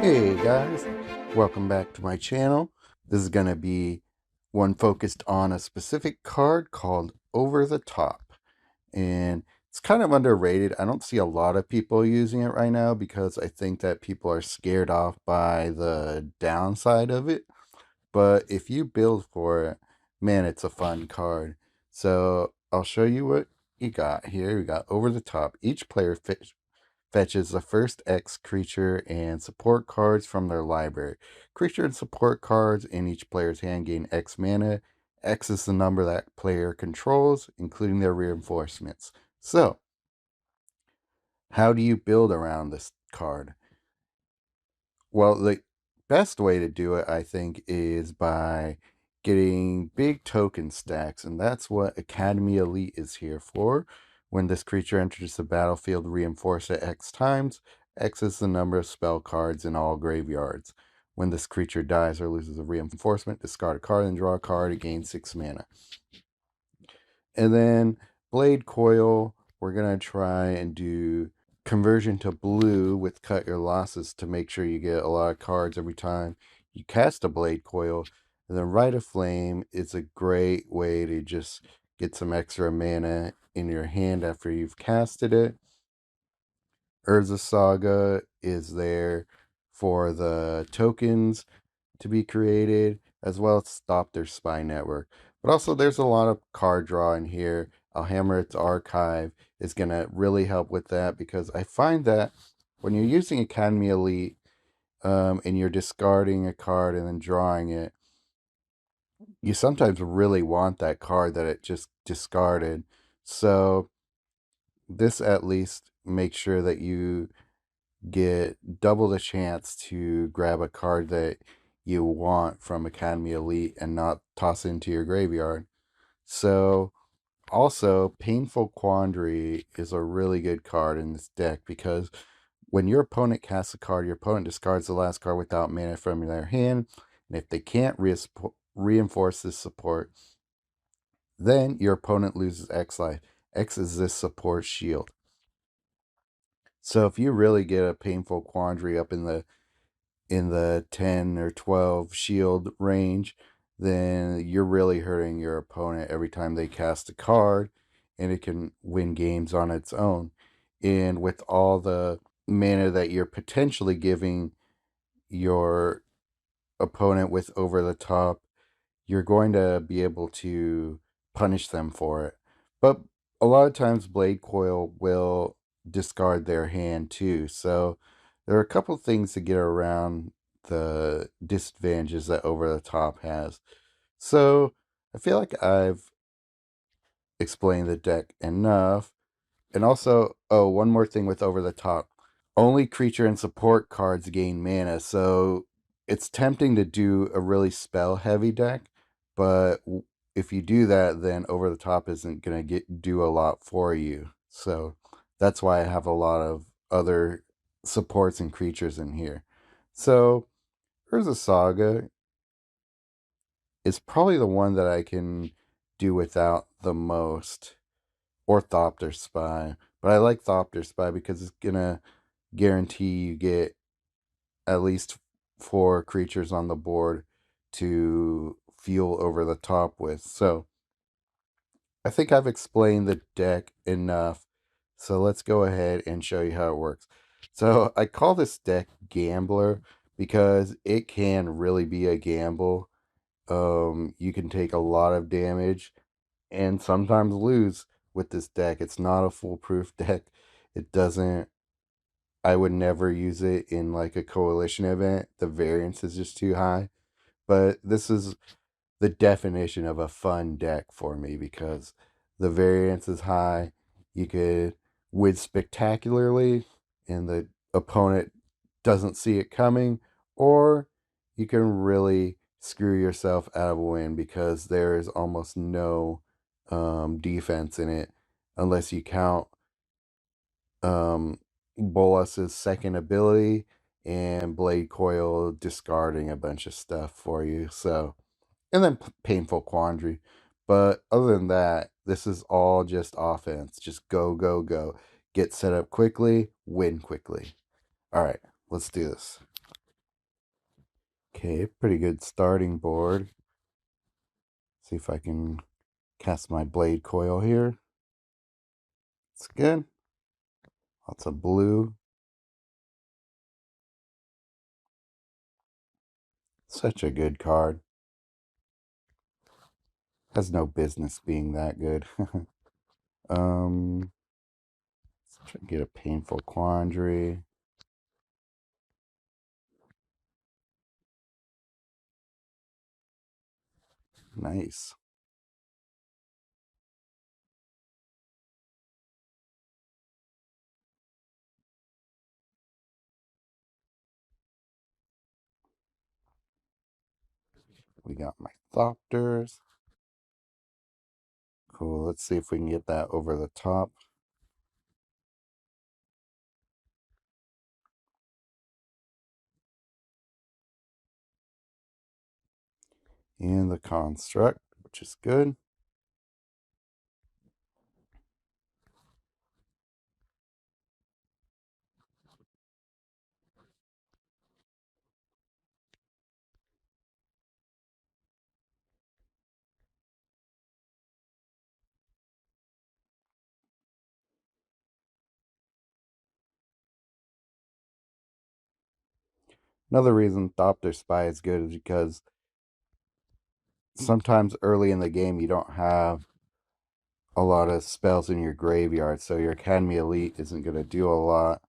Hey guys, welcome back to my channel. This is going to be one focused on a specific card called Over the Top. And it's kind of underrated. I don't see a lot of people using it right now because I think that people are scared off by the downside of it. But if you build for it, man, it's a fun card. So I'll show you what you got here. We got Over the Top. Each player fetches the first X creature and support cards from their library. Creature and support cards in each player's hand gain X mana. X is the number that player controls, including their reinforcements. So, how do you build around this card? Well, the best way to do it, I think, is by getting big token stacks, and that's what Academy Elite is here for. When this creature enters the battlefield, reinforce it X times. X is the number of spell cards in all graveyards. When this creature dies or loses a reinforcement, discard a card and draw a card to gain 6 mana. And then Blade Coil, we're going to try and do conversion to blue with cut your losses to make sure you get a lot of cards every time you cast a Blade Coil. And then Rite of Flame is a great way to just get some extra mana in your hand after you've casted it. Urza Saga is there for the tokens to be created, as well as stop their spy network. But also, there's a lot of card draw in here. Alhammer's Archive is going to really help with that because I find that when you're using Academy Elite and you're discarding a card and then drawing it, you sometimes really want that card that it just discarded. So, this at least makes sure that you get double the chance to grab a card that you want from Academy Elite and not toss into your graveyard. So, also, Painful Quandary is a really good card in this deck because when your opponent casts a card, your opponent discards the last card without mana from their hand. And if they can't reinforce this support, then your opponent loses X life. X is this support shield. So if you really get a Painful Quandary up in the 10 or 12 shield range, then you're really hurting your opponent every time they cast a card, and it can win games on its own. And with all the mana that you're potentially giving your opponent with Over the Top, you're going to be able to punish them for it. But a lot of times, Blade Coil will discard their hand too. So there are a couple things to get around the disadvantages that Over the Top has. So I feel like I've explained the deck enough. And also, oh, one more thing with Over the Top. Only creature and support cards gain mana, so it's tempting to do a really spell heavy deck, but if you do that, then Over the Top isn't going to do a lot for you. So that's why I have a lot of other supports and creatures in here. So Urza Saga is probably the one that I can do without the most, or Thopter Spy. But I like Thopter Spy because it's gonna guarantee you get at least 4 creatures on the board to fuel Over the Top with. So I think I've explained the deck enough. So let's go ahead and show you how it works. So I call this deck Gambler because it can really be a gamble. You can take a lot of damage and sometimes lose with this deck. It's not a foolproof deck. It doesn't I would never use it in like a coalition event. The variance is just too high. But this is the definition of a fun deck for me because the variance is high. You could win spectacularly and the opponent doesn't see it coming, or you can really screw yourself out of a win because there is almost no defense in it unless you count Bolas's second ability and Blade Coil discarding a bunch of stuff for you. So, and then Painful Quandary. But other than that, this is all just offense. Just go, go, go. Get set up quickly, win quickly. All right, let's do this. Okay, pretty good starting board. See if I can cast my blade coil here. It's good. Lots of blue. Such a good card. Has no business being that good. Let's try to get a painful quandary. Nice. We got my Thopters. Cool. Let's see if we can get that over the top. And the Construct, which is good. Another reason Thopter Spy is good is because sometimes early in the game you don't have a lot of spells in your graveyard, so your Academy Elite isn't going to do a lot,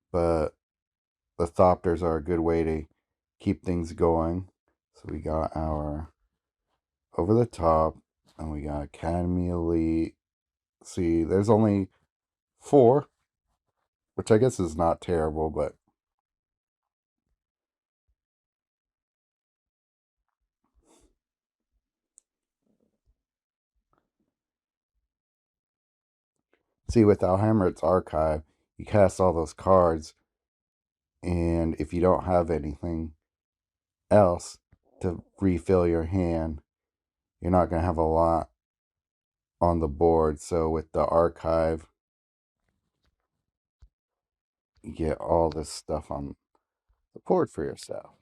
but the Thopters are a good way to keep things going. So we got our Over the Top, and we got Academy Elite. See, there's only 4, which I guess is not terrible, but see, with Alhammer's Archive, you cast all those cards, and if you don't have anything else to refill your hand, you're not going to have a lot on the board. So with the Archive, you get all this stuff on the board for yourself.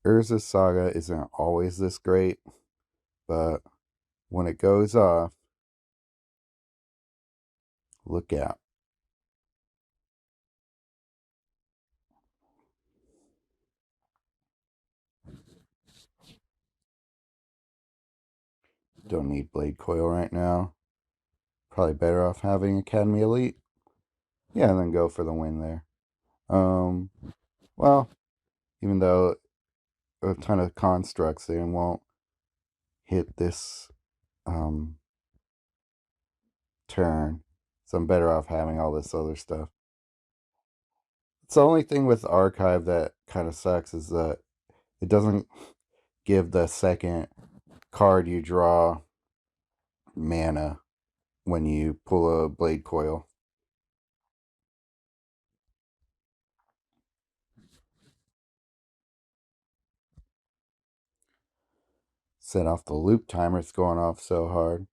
Urza's Saga isn't always this great, but when it goes off, look out. Don't need Blade Coil right now. Probably better off having Academy Elite. Yeah, and then go for the win there. Well, even though a ton of constructs there won't hit this turn, so I'm better off having all this other stuff. It's the only thing with Archive that kind of sucks is that it doesn't give the second card you draw mana when you pull a Blade Coil. Set off the loop timer, it's going off so hard.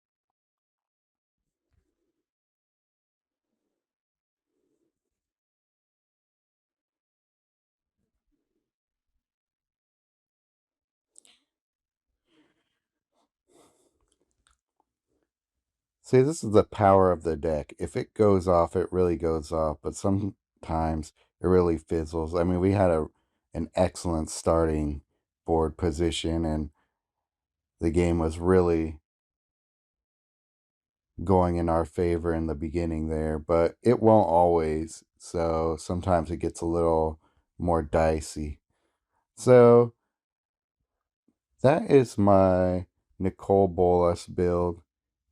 See, this is the power of the deck. If it goes off, it really goes off, but sometimes it really fizzles. I mean, we had an excellent starting board position, and the game was really going in our favor in the beginning there, but it won't always. So sometimes it gets a little more dicey. So that is my Nicol Bolas build.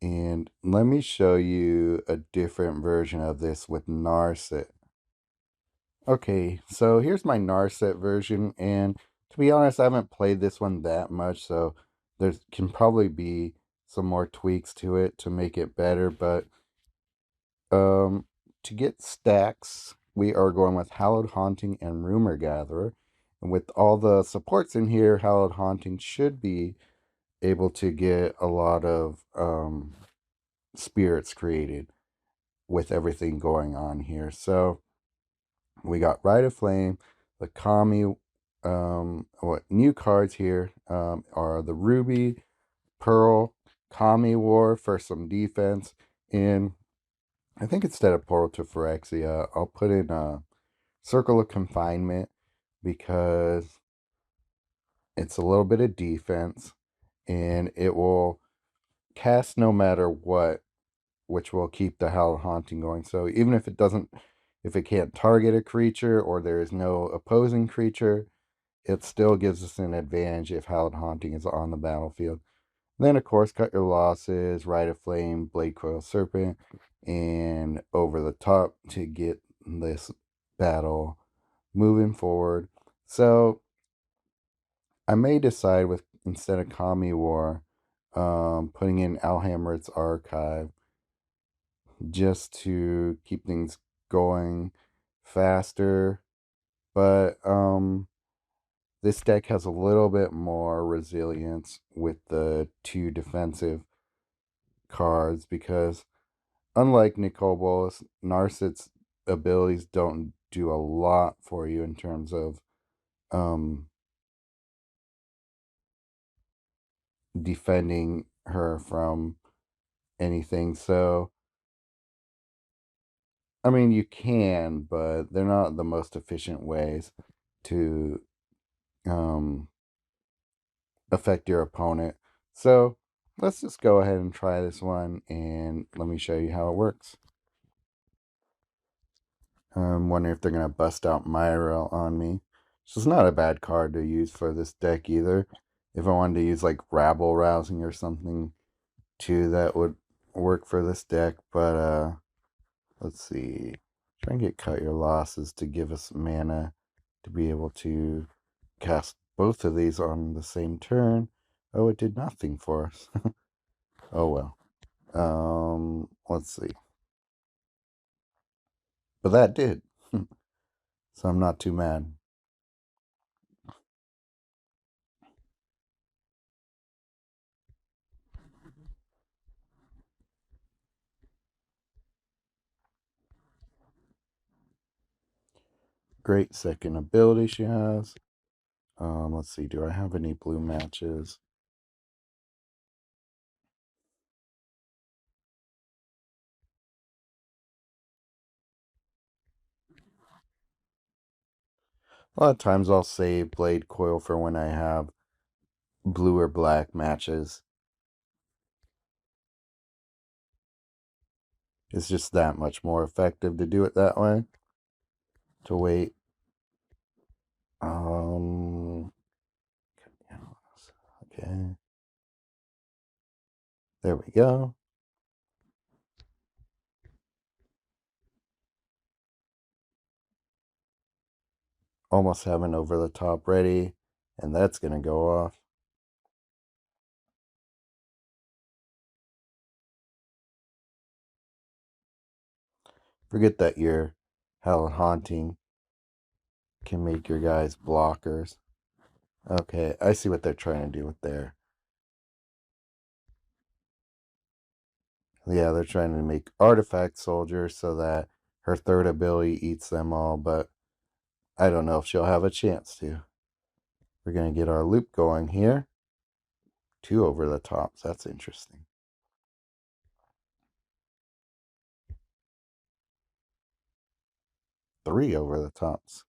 And let me show you a different version of this with Narset. Okay, so here's my Narset version, and to be honest, I haven't played this one that much, so there can probably be some more tweaks to it to make it better, but to get stacks, we are going with Hallowed Haunting and Rumor Gatherer. And with all the supports in here, Hallowed Haunting should be able to get a lot of spirits created with everything going on here. So we got Rite of Flame, the Kami. What new cards here are the Ruby, Pearl, Kami War for some defense, and I think instead of Portal to Phyrexia, I'll put in a Circle of Confinement because it's a little bit of defense and it will cast no matter what, which will keep the Hallowed Haunting going. So even if if it can't target a creature or there is no opposing creature, it still gives us an advantage if Hallowed Haunting is on the battlefield. Then, of course, Cut Your Losses, Rite of Flame, Blade Coil Serpent, and Over the Top to get this battle moving forward. So I may decide with, instead of Kami War, putting in Alhammer's Archive just to keep things going faster. But this deck has a little bit more resilience with the 2 defensive cards because unlike Nicol, Bolas, Narset's abilities don't do a lot for you in terms of um, defending her from anything. So, I mean, you can, but they're not the most efficient ways to um, affect your opponent. So, let's just go ahead and try this one, and let me show you how it works. I'm wondering if they're going to bust out Myra on me. So it's not a bad card to use for this deck either. If I wanted to use like Rabble Rousing or something too, that would work for this deck. But let's see. Try and get Cut Your Losses to give us mana to be able to cast both of these on the same turn. Oh, it did nothing for us. Oh well. Let's see. But that did. So I'm not too mad. Great second ability she has. Let's see, do I have any blue matches? A lot of times I'll save Blade Coil for when I have blue or black matches. It's just that much more effective to do it that way. To wait. Okay. There we go. Almost have an Over the Top ready, and that's going to go off. Forget that your Hell Haunting can make your guys blockers. Okay, I see what they're trying to do with there. Yeah, they're trying to make Artifact Soldier so that her third ability eats them all, but I don't know if she'll have a chance to. We're going to get our loop going here. 2 Over the Tops. That's interesting. Three Over the Tops.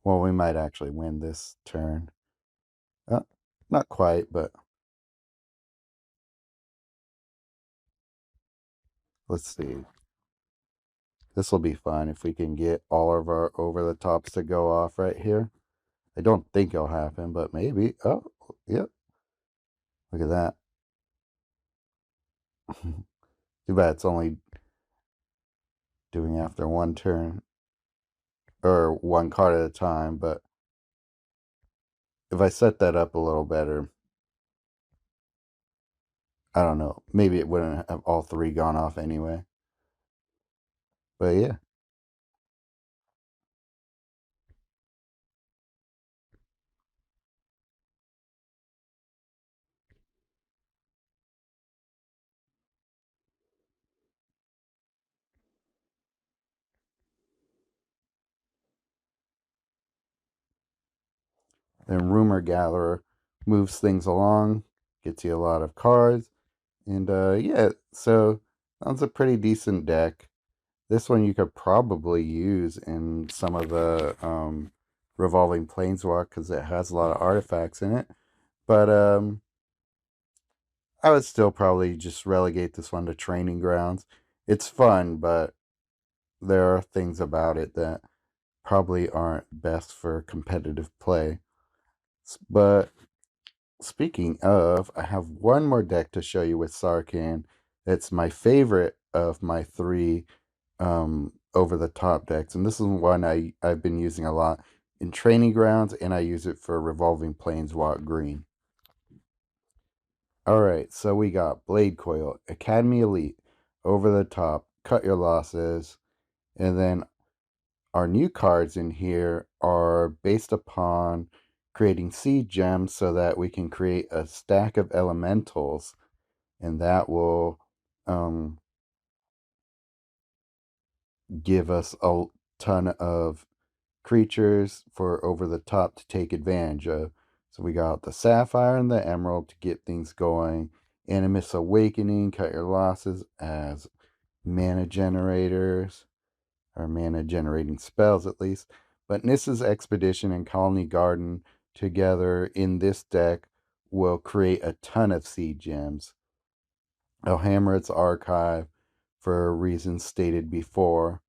Well, we might actually win this turn. Not quite, but let's see. This will be fun if we can get all of our Over the Tops to go off right here. I don't think it'll happen, but maybe. Oh, yep. Look at that. Too bad it's only doing after one turn. Or one card at a time, but if I set that up a little better, I don't know. Maybe it wouldn't have all three gone off anyway. But yeah. Then Rumor Gatherer moves things along, gets you a lot of cards. And yeah, so that's a pretty decent deck. This one you could probably use in some of the Revolving Planeswalk because it has a lot of artifacts in it. But I would still probably just relegate this one to Training Grounds. It's fun, but there are things about it that probably aren't best for competitive play. But speaking of, I have one more deck to show you with Sarkhan. It's my favorite of my three over the top decks, and this is one I've been using a lot in Training Grounds, and I use it for Revolving Planeswalk Green. All right, so we got Blade Coil, Academy Elite, Over the Top, Cut Your Losses, and then our new cards in here are based upon creating seed gems so that we can create a stack of elementals, and that will um, give us a ton of creatures for over the top to take advantage of. So we got the Sapphire and the Emerald to get things going. Animus Awakening, Cut Your Losses as mana generators, or mana generating spells at least. But Nissa's Expedition and Colony Garden together in this deck will create a ton of seed gems. I'll hammer its archive for reasons stated before.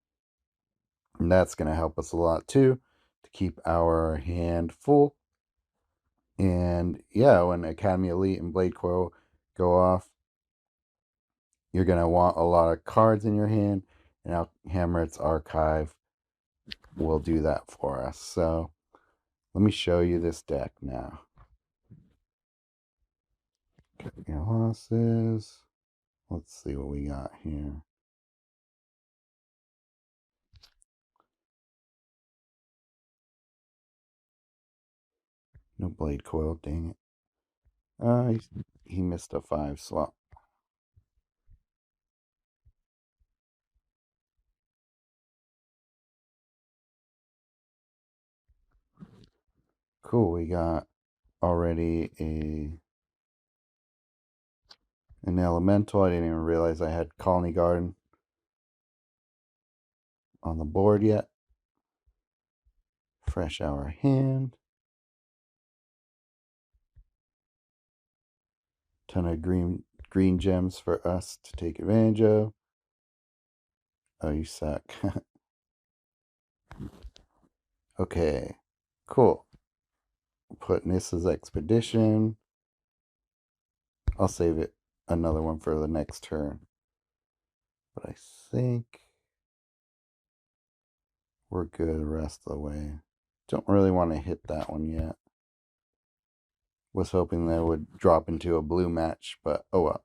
And that's going to help us a lot too to keep our hand full. And yeah, when Academy Elite and Blade Coil go off, you're going to want a lot of cards in your hand. And Hammer's Archive will do that for us. So let me show you this deck now. Cut your losses. Let's see what we got here. No Blade Coil, dang it. He missed a 5 slot. Cool, we got already an elemental. I didn't even realize I had Colony Garden on the board yet. Fresh our hand. Ton of green gems for us to take advantage of. Oh, you suck. Okay, cool. Put Nissa's Expedition. I'll save it another one for the next turn. But I think we're good the rest of the way. Don't really want to hit that one yet. Was hoping that it would drop into a blue match, but oh well.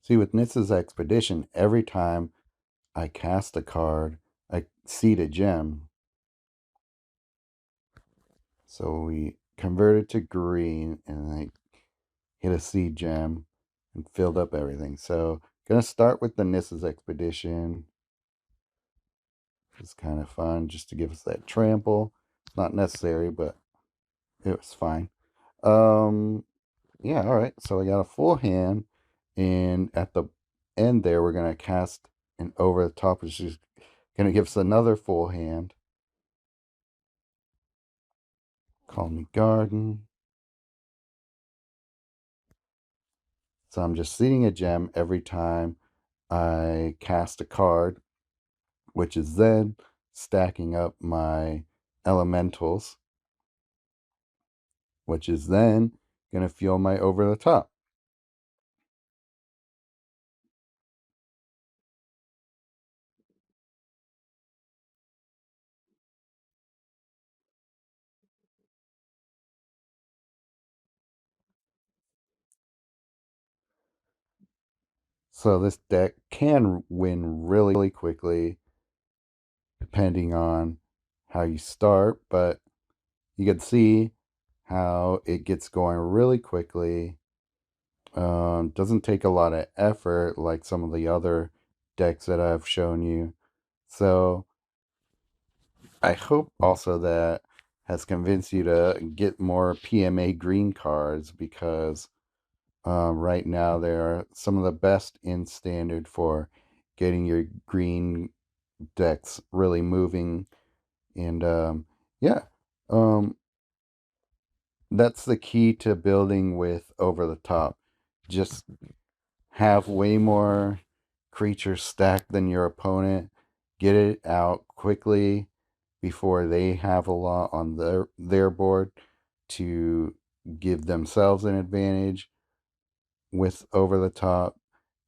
See, with Nissa's Expedition, every time I cast a card, I seed a gem. So we converted to green and I hit a seed gem and filled up everything. So gonna start with the Nissa's Expedition. It's kind of fun just to give us that trample. It's not necessary, but it was fine. Yeah, all right. So I got a full hand, and at the end there, we're gonna cast an over the top, which is gonna give us another full hand. Colony Garden. So I'm just seeding a gem every time I cast a card, which is then stacking up my elementals, which is then going to fuel my over the top. So this deck can win really quickly depending on how you start, but you can see how it gets going really quickly. Doesn't take a lot of effort like some of the other decks that I've shown you. So I hope also that has convinced you to get more PMA green cards, because right now they are some of the best in standard for getting your green decks really moving. And yeah, um, that's the key to building with over the top. Just have way more creatures stacked than your opponent. Get it out quickly before they have a lot on their board to give themselves an advantage with over the top,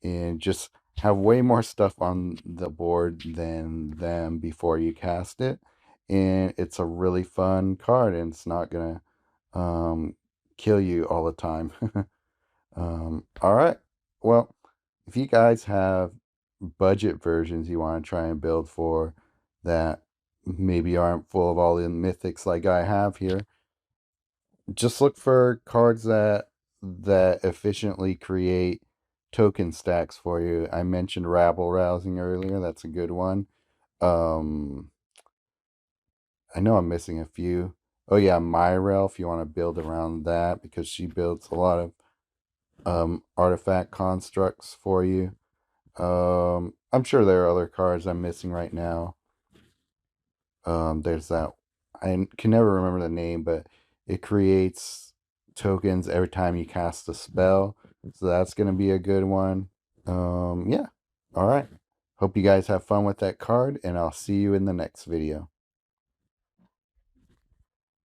and just have way more stuff on the board than them before you cast it. And it's a really fun card, and it's not gonna kill you all the time. All right. Well, if you guys have budget versions you want to try and build for that maybe aren't full of all the mythics like I have here, just look for cards that efficiently create token stacks for you. I mentioned rabble rousing earlier. That's a good one. Um, I know I'm missing a few. Oh yeah, Myrel, if you want to build around that, because she builds a lot of artifact constructs for you. I'm sure there are other cards I'm missing right now. There's that. I can never remember the name, but it creates tokens every time you cast a spell. So that's going to be a good one. Yeah. All right. Hope you guys have fun with that card, and I'll see you in the next video.